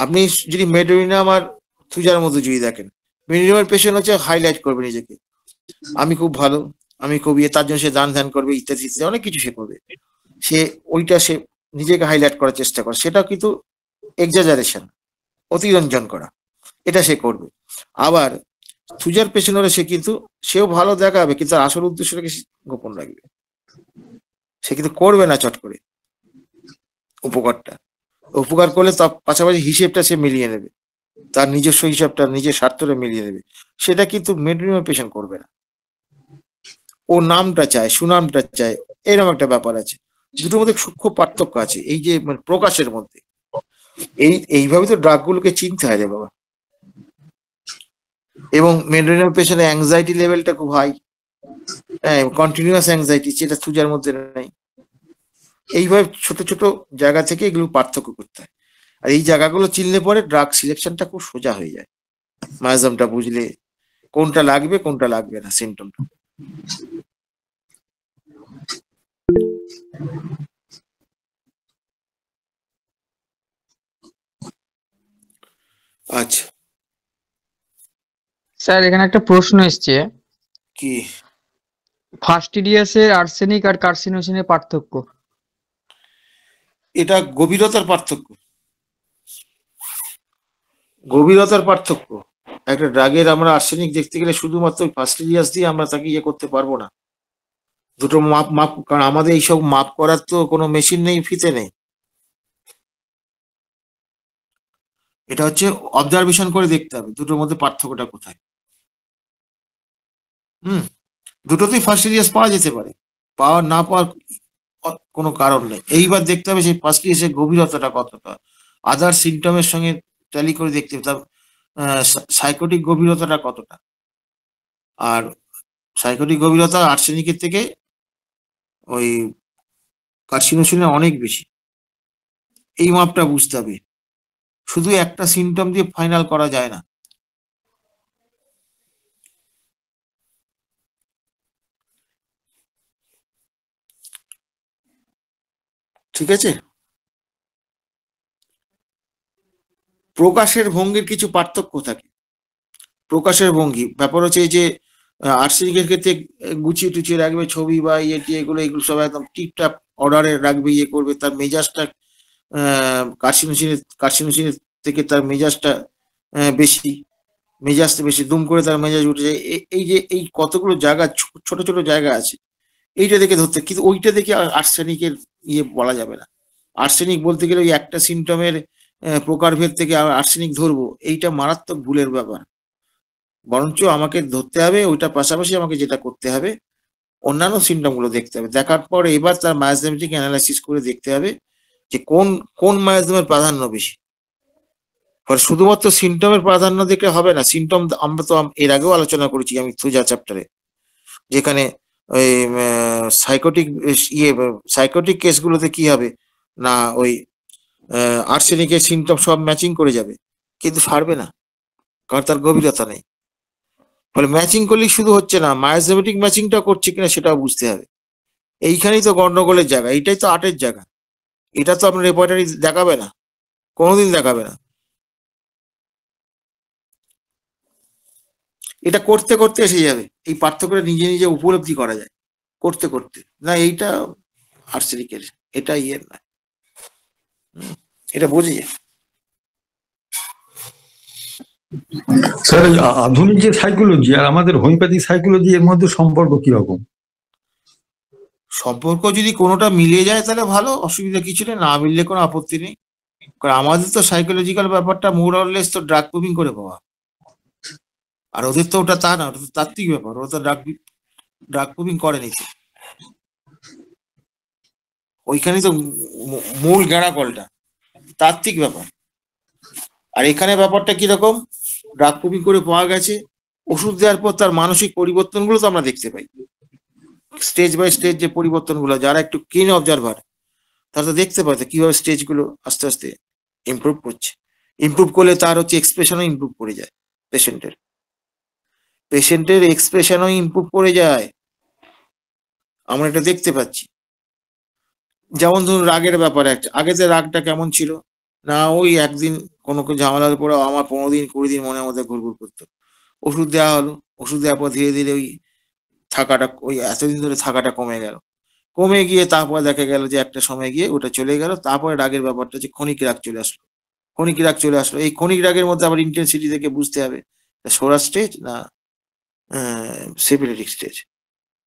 আপনি যদি মেডোরিনাম আর থুজার মধ্যে যদি দেখেন, মেডোরিনামের পেশেন্ট হচ্ছে হাইলাইট করবে নিজেকে, আমি খুব ভালো, আমি খুব ইয়ে, তার জন্য সে দান ধ্যান করবে, ইত্যাদি ইত্যাদি অনেক কিছু সে করবে। সে ওইটা সে নিজেকে হাইলাইট করার চেষ্টা করে, সেটা কিন্তু এক্সাজারেশন, অতিরঞ্জন করা, এটা সে করবে। আবার সুজার পেশেন্ট হলে সে কিন্তু সেও ভালো দেখাবে, কিন্তু তার আসল উদ্দেশ্যটাকে সে গোপন রাখবে। সে কিন্তু করবে না চট করে উপকারটা। উপকার করলে তার পাশাপাশি হিসেবটা সে মিলিয়ে নেবে, তার নিজস্ব হিসাবটা নিজের স্বার্থটা মিলিয়ে নেবে। সেটা কিন্তু মেডরিনাল পেশেন্ট করবে না। ও নামটা চায়, সুনামটা চায়, এরকম একটা ব্যাপার আছে। দুটোর মধ্যে সূক্ষ্ম পার্থক্য আছে, এই যে মানে প্রকাশের মধ্যে। এইভাবে তো ড্রাগগুলোকে চিনতে হয় রে বাবা। এবং মেডরিনাল পেশেন্টের অ্যাংজাইটি লেভেলটা খুব হাই, হ্যাঁ, কন্টিনিউয়াস অ্যাংজাইটি, যেটা সুজার মধ্যে নেই। এইভাবে ছোট ছোট জায়গা থেকে এগুলো পার্থক্য করতে হয়। আর এই জায়গাগুলো চিনলে পরে ড্রাগ সিলেকশনটা খুব সোজা হয়ে যায়, মায়াজমটা বুঝলে কোনটা লাগবে কোনটা লাগবে না সিমটমটা। আচ্ছা, স্যার এখানে একটা প্রশ্ন এসছে, কি ফাস্টিডিয়াসের আর্সেনিক আর কার্সিনোসিনের পার্থক্য? এটা গভীরতার পার্থক্য, গভীরতার পার্থক্য। একটা ড্রাগের আমরা আর্সেনিক দেখতে গেলে শুধুমাত্র ফাস্টিডিয়াস দিয়ে আমরা তাকে ইয়ে করতে পারবো না। দুটো মাপ মাপ, কারণ আমাদের এইসব মাপ করার তো কোনো মেশিন নেই, ফিতে নেই। এটা হচ্ছে অবজারভেশন করে দেখতে হবে দুটোর মধ্যে পার্থক্যটা কোথায়। দুটোতেই ফাস্টিডিয়াস পাওয়া যেতে পারে, পাওয়ার না পাওয়ার কোনো কারণ নেই। এইবার দেখতে হবে সেই ফাস্টিডিয়াসের গভীরতাটা কতটা, আদার সিমটমের সঙ্গে ট্যালি করে দেখতে হবে তার সাইকোটিক গভীরতাটা কতটা। আর সাইকোটিক গভীরতা আর্সেনিকের থেকে ওই কার্সিনোসিনের অনেক বেশি। এই মাপটা বুঝতে হবে, শুধু একটা সিমটম দিয়ে ফাইনাল করা যায় না। ঠিক আছে, প্রকাশের ভঙ্গির কিছু পার্থক্য থাকে। প্রকাশের ভঙ্গি ব্যাপার হচ্ছে এই যে আর্সেনিকের ক্ষেত্রে গুছিয়ে টুচিয়ে রাখবে ছবি বা ইয়ে টিয়ে এগুলো সব একদম টিপটাপ অর্ডারে রাখবে, ইয়ে করবে। তার মেজাজটা কার্সিনোসিনের থেকে তার মেজাজটা বেশি, মেজাজটা বেশি দুম করে তার মেজাজ উঠে যায়। এই যে এই কতগুলো জায়গা, ছোট ছোট জায়গা আছে, এইটা দেখে ধরতে, কিন্তু ওইটা দেখে আর্সেনিকের ইয়ে বলা যাবে না। আর্সেনিক বলতে গেলে ওই একটা সিমটমের প্রকারভেদ থেকে আর্সেনিক ধরবো, এইটা মারাত্মক ভুলের ব্যাপার। বরঞ্চ আমাকে ধরতে হবে ওইটা পাশাপাশি আমাকে যেটা করতে হবে, অন্যান্য সিমটম গুলো দেখতে হবে। দেখার পরে এবার তার মায়াজমেটিক অ্যানালাইসিস করে দেখতে হবে যে কোন কোন মায়াজমের প্রাধান্য বেশি। শুধুমাত্র সিমটমের প্রাধান্য দেখলে হবে না। সিমটম আমরা তো এর আগেও আলোচনা করেছি আমি সুজা চ্যাপ্টারে, যেখানে ওই সাইকোটিক কেসগুলোতে কি হবে না, ওই আর্সেনিকের সিমটম সব ম্যাচিং করে যাবে, কিন্তু সারবে না, কারণ তার গভীরতা নেই। ফলে ম্যাচিং করলেই শুধু হচ্ছে না, মায়াজমেটিক ম্যাচিংটা করছে কিনা সেটাও বুঝতে হবে। এইখানেই তো গন্ডগোলের জায়গা, এইটাই তো আর্টের জায়গা। এটা তো আপনার রেপার্টারি দেখাবে না, কোনোদিন দেখাবে না। এটা করতে করতে এসে যাবে, এই পার্থক্যটা নিজে নিজে উপলব্ধি করা যায় করতে করতে। না এইটা আর্সেনিকের, এটা ইয়ের না, এটা বোঝে যায়। স্যার আধুনিক যে সাইকোলজি আর আমাদের হোমিওপ্যাথি সাইকোলজি এর মধ্যে সম্পর্ক কিরকম? সম্পর্ক যদি কোনোটা মিলে যায় তাহলে ভালো, অসুবিধা কিছু নেই, না মিললে কোনো আপত্তি নেই। কারণ আমাদের তো সাইকোলজিক্যাল ব্যাপারটা মোর অর লেস তো ড্রাগ প্রুভিং করে পাওয়া, আর ওদের তো ওটা তা না, ওটা তো তাত্ত্বিক ব্যাপার, ওরা তো ড্রাগ প্রুভিং করেনি তো। ওইখানে তো মূল গেঁড়াকলটা তাত্ত্বিক ব্যাপার। আর এখানে ব্যাপারটা কিরকম, ড্রাগ প্রুভিং করে পাওয়া গেছে, ওষুধ দেওয়ার পর তার মানসিক পরিবর্তনগুলো তো আমরা দেখতে পাই, স্টেজ বাই স্টেজ যে পরিবর্তনগুলো, যারা একটু কিন অবজারভার তারা তো দেখতে পায় কিভাবে স্টেজগুলো আস্তে আস্তে ইমপ্রুভ করছে। ইমপ্রুভ করলে তার হচ্ছে এক্সপ্রেশনও ইমপ্রুভ করে যায়, পেশেন্টের এক্সপ্রেশনও ইমপ্রুভ করে যায়, আমরা এটা দেখতে পাচ্ছি। যেমন ধরুন রাগের ব্যাপারে, একটা আগে যে রাগটা কেমন ছিল না, ওই একদিন কোনো ঝামেলার পরে আমার 15 দিন 20 দিন মনের মধ্যে ঘুরঘুর করতো। ওষুধ দেওয়া হলো, ওষুধ দেওয়ার পর ধীরে ধীরে ওই থাকাটা, ওই এতদিন ধরে থাকাটা কমে গেল। কমে গিয়ে তারপর দেখা গেল যে একটা সময় গিয়ে ওটা চলে গেল। তারপরে রাগের ব্যাপারটা হচ্ছে ক্ষণিক রাগ চলে আসলো, ক্ষণিক রাগ চলে আসলো। এই ক্ষণিক রাগের মধ্যে আবার ইন্টেন্সিটি থেকে বুঝতে হবে সোরা স্টেজ না সিপিলিটিক স্টেজ,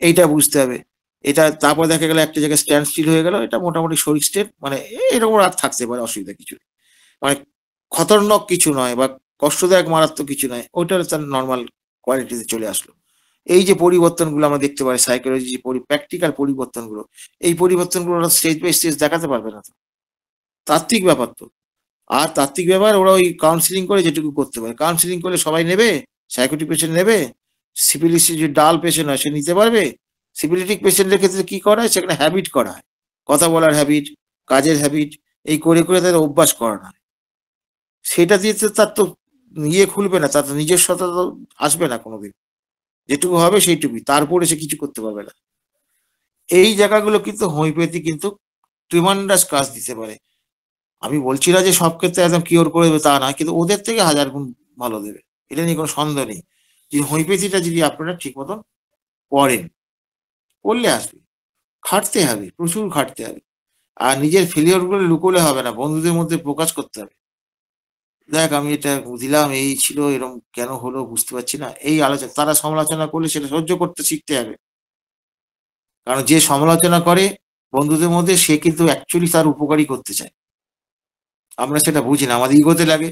এইটা বুঝতে হবে। এটা তারপর দেখা গেল একটা জায়গায় স্ট্যান্ড স্টিল হয়ে গেল, এটা মোটামুটি শরিক স্টেট, মানে এরকম রাত থাকতে পারে, অসুবিধা কিছু নেই। মানে খতরনাক কিছু নয় বা কষ্টদায়ক মারাত্মক কিছু নয়, ওইটা তার নর্মাল কোয়ালিটিতে চলে আসলো। এই যে পরিবর্তনগুলো আমরা দেখতে পাই সাইকোলজি, প্র্যাকটিক্যাল পরিবর্তনগুলো, এই পরিবর্তনগুলো ওরা স্টেজ বাই স্টেজ দেখাতে পারবে না তো। তাত্ত্বিক ব্যাপার তো। আর তাত্ত্বিক ব্যাপার ওরা ওই কাউন্সিলিং করে যেটুকু করতে পারে। কাউন্সিলিং করলে সবাই নেবে? সাইকোটিক পেশেন্ট নেবে? সিফিলিসিস যে ডাল পেশেন্ট হয় সে নিতে পারবে? সিফিলিটিক পেশেন্টের ক্ষেত্রে কি করা হয়? সেখানে হ্যাবিট করা হয়। কথা বলার হ্যাবিট, কাজের হ্যাবিট, এই করে করে তাদের অভ্যাস করানো হয়। সেটা দিয়ে তো তার তো ইয়ে খুলবে না, তার তো নিজস্বতা তো আসবে না কোনোদিন। যেটুকু হবে সেইটুকুই, তারপরে সে কিছু করতে পারবে না। এই জায়গাগুলো কিন্তু হোমিওপ্যাথি কিন্তু ট্রিমান্ডাস কাজ দিতে পারে। আমি বলছি না যে সব ক্ষেত্রে একদম কিওর করে দেবে তা নয়, কিন্তু ওদের থেকে 1000 গুণ ভালো দেবে, এটা নিয়ে কোনো সন্দেহ নেই। যে হোমিওপ্যাথিটা যদি আপনারা ঠিক মতন পড়েন, পড়লে আসবে। খাটতে হবে, প্রচুর খাটতে হবে। আর নিজের ফেলিওর গুলো লুকোলে হবে না, বন্ধুদের মধ্যে প্রকাশ করতে হবে। দেখ আমি এটা দিলাম, এই ছিল, এরকম কেন হলো বুঝতে পারছি না, এই আলোচনা, তারা সমালোচনা করলে সেটা সহ্য করতে শিখতে হবে। কারণ যে সমালোচনা করে বন্ধুদের মধ্যে, সে কিন্তু অ্যাকচুয়ালি তার উপকারী করতে চায়। আমরা সেটা বুঝি না, আমাদের ইগোতে লাগে,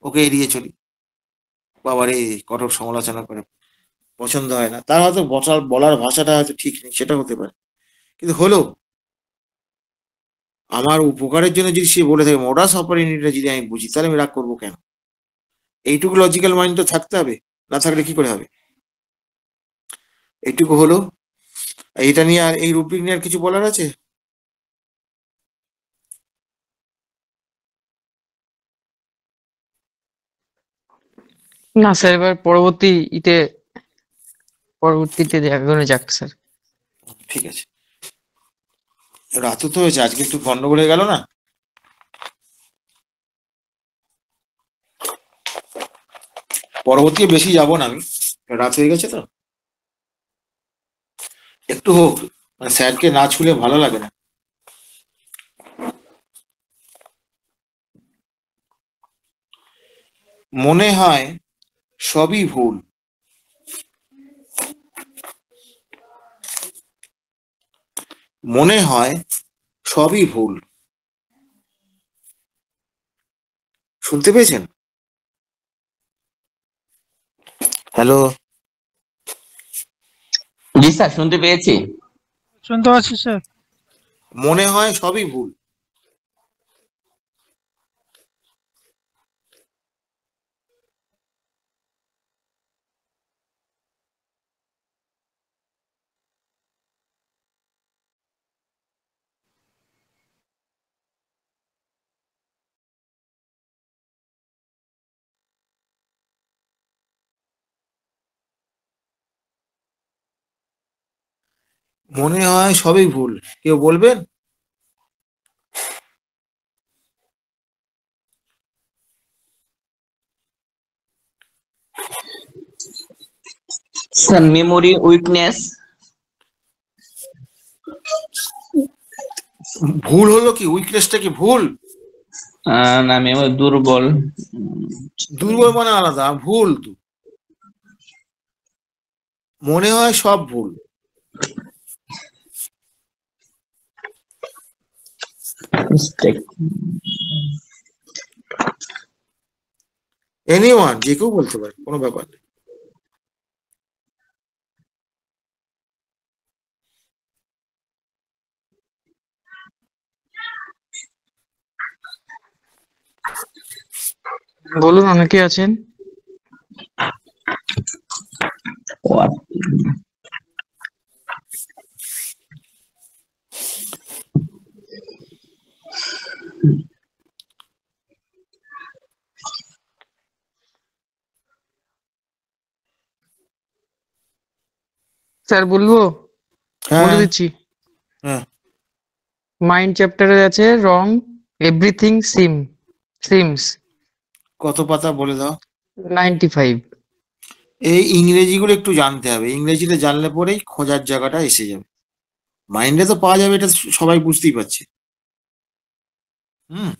ওকে এড়িয়ে চলি। বাবারে কঠোর সমালোচনা করে, পছন্দ হয় না, তার হয়তো বলার ভাষাটা হয়তো ঠিক নেই, সেটা হতে পারে, কিন্তু হলো আমার উপকারের জন্য যদি সে বলে থাকে, মোডাস অপারেন্ডিটা যদি আমি বুঝি, তাহলে আমি রাগ করবো কেন? এইটুকু লজিক্যাল মাইন্ড তো থাকতে হবে, না থাকলে কি করে হবে? এইটুকু হলো। এটা নিয়ে আর এই রুব্রিক নিয়ে আর কিছু বলার আছে? না স্যার, এবার পরবর্তীতে দেখানো যাক স্যার। ঠিক আছে, রাতও তো হয়েছে, আজকে একটু গন্ডগোল হয়ে গেল না? পরবর্তী বেশি যাব না আমি, রাত হয়ে গেছে তো, একটু হোক, মানে স্যারকে না ছুলে ভালো লাগে না। মনে হয় সবই ভুল। মনে হয় সবই ভুল। শুনতে পেয়েছেন? হ্যালো? জি স্যার, শুনতে পেয়েছি। শুনতে পাচ্ছি স্যার। মনে হয় সবই ভুল। মনে হয় সবই ভুল, কেউ বলবেন? Sir, memory weakness. ভুল হলো কি? উইকনেসটা কি ভুল? না, মেমোরি দুর্বল। দুর্বল মানে আলাদা, ভুল তো। মনে হয় সব ভুল। এনিওয়ান, যে কেউ বলতে পারে, কোনো ব্যাপার নেই। বলুন, অনেকে আছেন। স্যার বলবো? বলে হ্যাঁ, দিচ্ছি। হ্যাঁ, মাইন্ড চ্যাপ্টারে আছে রং এভরিথিং সিমস কত পাতা বলে দাও। 95। এই ইংরেজিগুলো একটু জানতে হবে, ইংরেজিটা জানলে পরেই খোঁজার জায়গাটা এসে যাবে। মাইন্ডে তো পাওয়া যাবে, এটা সবাই বুঝতেই পারছে। হুম।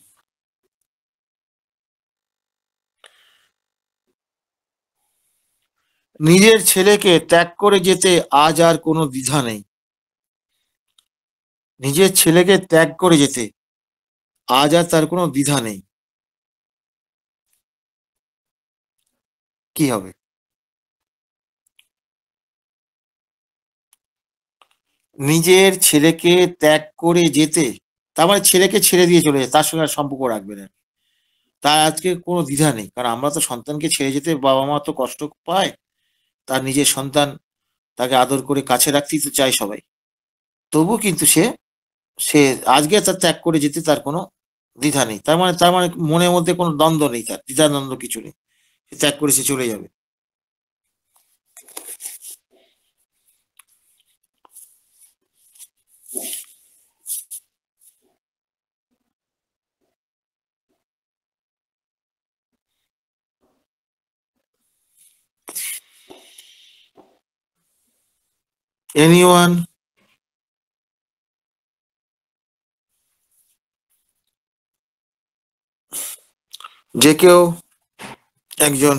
নিজের ছেলেকে ত্যাগ করে যেতে আজ আর কোনো দ্বিধা নেই। নিজের ছেলেকে ত্যাগ করে যেতে আজ আর তার কোনো দ্বিধা নেই। কি হবে? নিজের ছেলেকে ত্যাগ করে যেতে, তার মানে ছেলেকে ছেড়ে দিয়ে চলে যায়, তার সঙ্গে আর সম্পর্ক রাখবে না। তার আজকে কোনো দ্বিধা নেই, কারণ আমরা তো সন্তানকে ছেড়ে যেতে বাবা মা তো কষ্ট পায়। তার নিজের সন্তান, তাকে আদর করে কাছে রাখতেই তো চায় সবাই। তবু কিন্তু সে সে আজকে তার ত্যাগ করে যেতে তার কোনো দ্বিধা নেই। তার মানে মনের মধ্যে কোনো দ্বন্দ্ব নেই, তার দ্বিধা দ্বন্দ্ব কিছু নেই। সে ত্যাগ করে সে চলে যাবে। এনিওয়ান? যে কেউ একজন?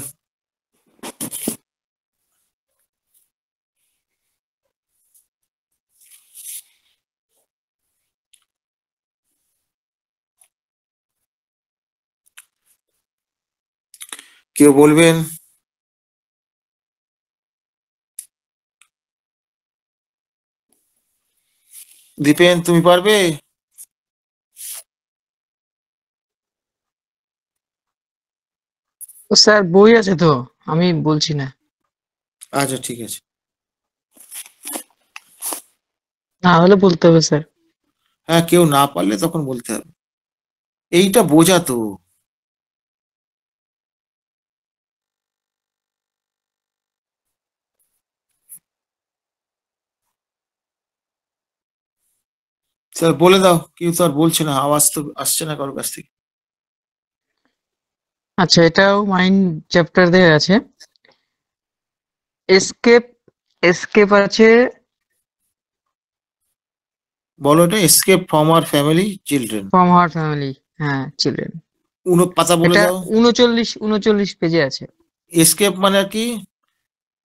কেউ বলবেন? দীপেন, তুমি পারবে? ও স্যার বই আছে তো, আমি বলছি না। আচ্ছা, ঠিক আছে। না হলে বলতে হবে স্যার। হ্যাঁ, কেউ না পারলে তখন বলতে হবে। এইটা বোঝা তো। স্যার বলে দাও, কেউ তো আর বলছে না, আওয়াজ তো আসছে না কারোর কাছ থেকে। আচ্ছা, এটাও মাইন্ড চ্যাপ্টার দিয়ে আছে। এসকেপ, এসকেপ আছে। বলো, এটা escape from our family children. From her family, হ্যাঁ চিলড্রেন। পাতা বলে এটা দাও। 39 পেজে আছে। এসকেপ মানে আর কি?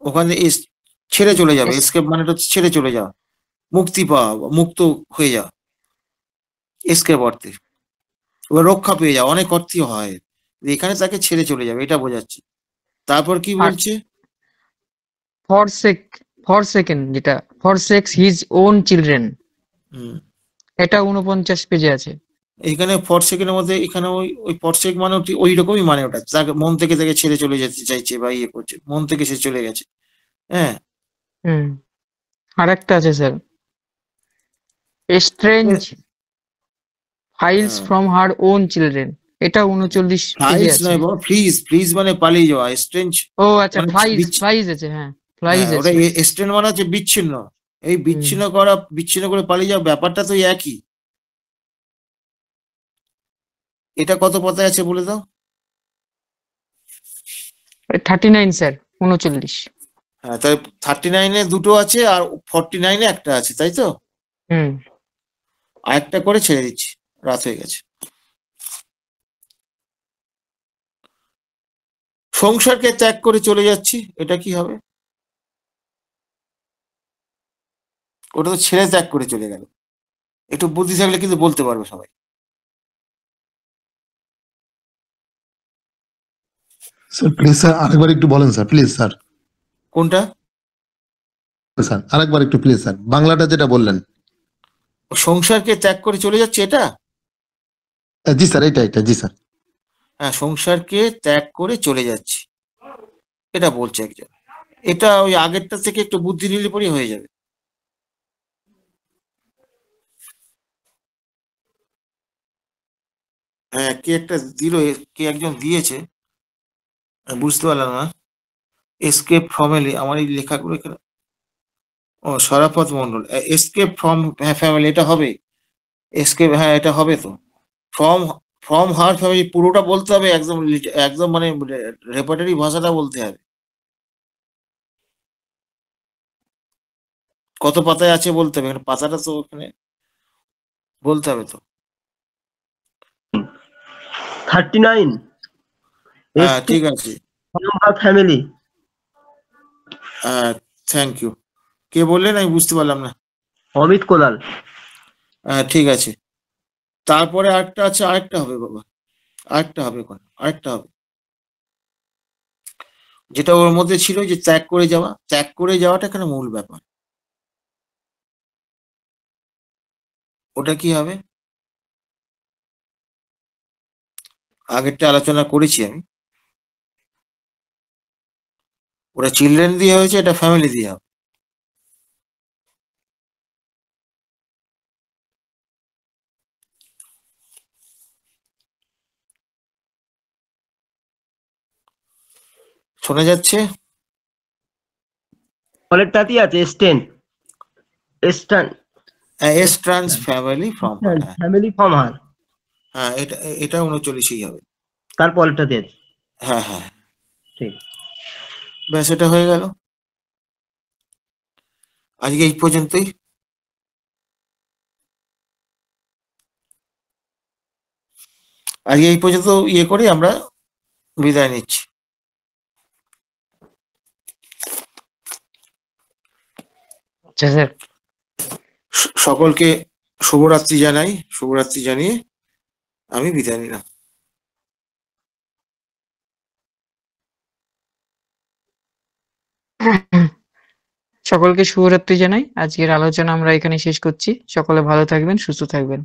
ওখানে ছেড়ে চলে যাবে। এসকেপ মানে হচ্ছে ছেড়ে চলে যাওয়া, মুক্তি পাওয়া, মুক্ত হয়ে যাওয়া। এসকেপ অর্থে এবার রক্ষা পেয়ে যাওয়া, অনেক অর্থই হয়। এখানে তাকে ছেড়ে চলে যাবে, এটা বোঝাচ্ছে। তারপর কি আর বলছে? ফরসেকেন, যেটা ফরসেক্স হিজ ওন চিলড্রেন, হুম, এটা 49 পেজে আছে। এখানে ফরসেকের মধ্যে, এখানে ওই ওই ফরসেক মানে ওই রকমই মানে, ওটা তাকে মন থেকে তাকে ছেড়ে চলে যেতে চাইছে বা ইয়ে করছে, মন থেকে সে চলে গেছে। হ্যাঁ। হুম। আর একটা আছে sir, estrange files from her own children, এটা 39 পেজে ফ্লাইস আছে। নয় বাবা, ফ্লিজ। ফ্লিজ মানে পালিয়ে যাওয়া। স্ট্রেঞ্জ ও আচ্ছা, মানে ফ্লাইজ আছে, হ্যাঁ ফ্লাইজ হ্যাঁ, ওটা আছে। স্ট্রেন মানে হচ্ছে বিচ্ছিন্ন। এই হুম। বিচ্ছিন্ন করে পালিয়ে যাওয়া, ব্যাপারটা তো একই। এটা কত পাতায় আছে বলে দাও? 39 স্যার, 39। হ্যাঁ, তাহলে 39-এ দুটো আছে আর 49-এ একটা আছে, তাই তো? হুম। আর একটা করে ছেড়ে দিচ্ছি, রাত হয়ে গেছে। সংসারকে ত্যাগ করে চলে যাচ্ছি, এটা কি হবে? ওটা তো ছেড়ে ত্যাগ করে চলে গেল। একটু বুদ্ধি থাকলে কিন্তু বলতে পারবে সবাই। স্যার প্লিজ স্যার আরেকবার একটু বলেন স্যার, প্লিজ স্যার। কোনটা? স্যার আরেকবার একটু প্লিজ স্যার, বাংলাটা যেটা বললেন। সংসারকে ত্যাগ করে চলে যাচ্ছে, এটা? জি স্যার, এটা জি স্যার। হ্যাঁ, সংসারকে ত্যাগ করে চলে যাচ্ছি, এটা বলছে একজন। এটা ওই আগেরটা থেকে একটু বুদ্ধি নিলে পরেই হয়ে যাবে। হ্যাঁ, কে একটা দিল, কে একজন দিয়েছে, আমি বুঝতে পারলাম না। এসকেপ ফ্যামিলি, আমার এই লেখাগুলো এখানে। ও, Sharafat Mandal, escape from family, এটা হবে। এসকেপ, হ্যাঁ এটা হবে তো। ফ্রম ফ্রম হার ফ্যামিলি পুরোটা বলতে হবে, একদম একদম মানে রেপার্টারি ভাষাটা বলতে হবে। কত পাতায় আছে বলতে হবে, এখানে পাতাটা তো ওখানে বলতে হবে তো। 39 হ্যাঁ, ঠিক আছে। ফ্যামিলি। Thank you. কে বললেন আমি বুঝতে পারলাম না। অমিত কোলাল। ঠিক আছে, তারপরে আরেকটা আছে, আরেকটা হবে বাবা, আরেকটা হবে, আরেকটা হবে, যেটা ওর মধ্যে ছিল যে ত্যাগ করে যাওয়া। ত্যাগ করে যাওয়াটা এখানে মূল ব্যাপার। ওটা কি হবে? আগেরটা আলোচনা করেছি আমি। ওটা চিলড্রেন দিয়ে হয়েছে, এটা ফ্যামিলি দিয়ে হবে। শোনা যাচ্ছে? পরেরটাতেই আছে এস্টেন, এস্টার্ন এস trans family from, family form her, হ্যাঁ এটা এটা 39ই হবে। তার পরেরটাতে আছে। হ্যাঁ হ্যাঁ, ঠিক। ব্যাস এটা হয়ে গেল। আজকে এই পর্যন্তই। আজকে এই পর্যন্ত ইয়ে করে আমরা বিদায় নিচ্ছি। আচ্ছা স্যার, সকলকে শুভরাত্রি জানাই। শুভরাত্রি জানিয়ে আমি বিদায় নিলাম। সকলকে শুভরাত্রি জানাই। আজকের আলোচনা আমরা এখানে শেষ করছি। সকলে ভালো থাকবেন, সুস্থ থাকবেন।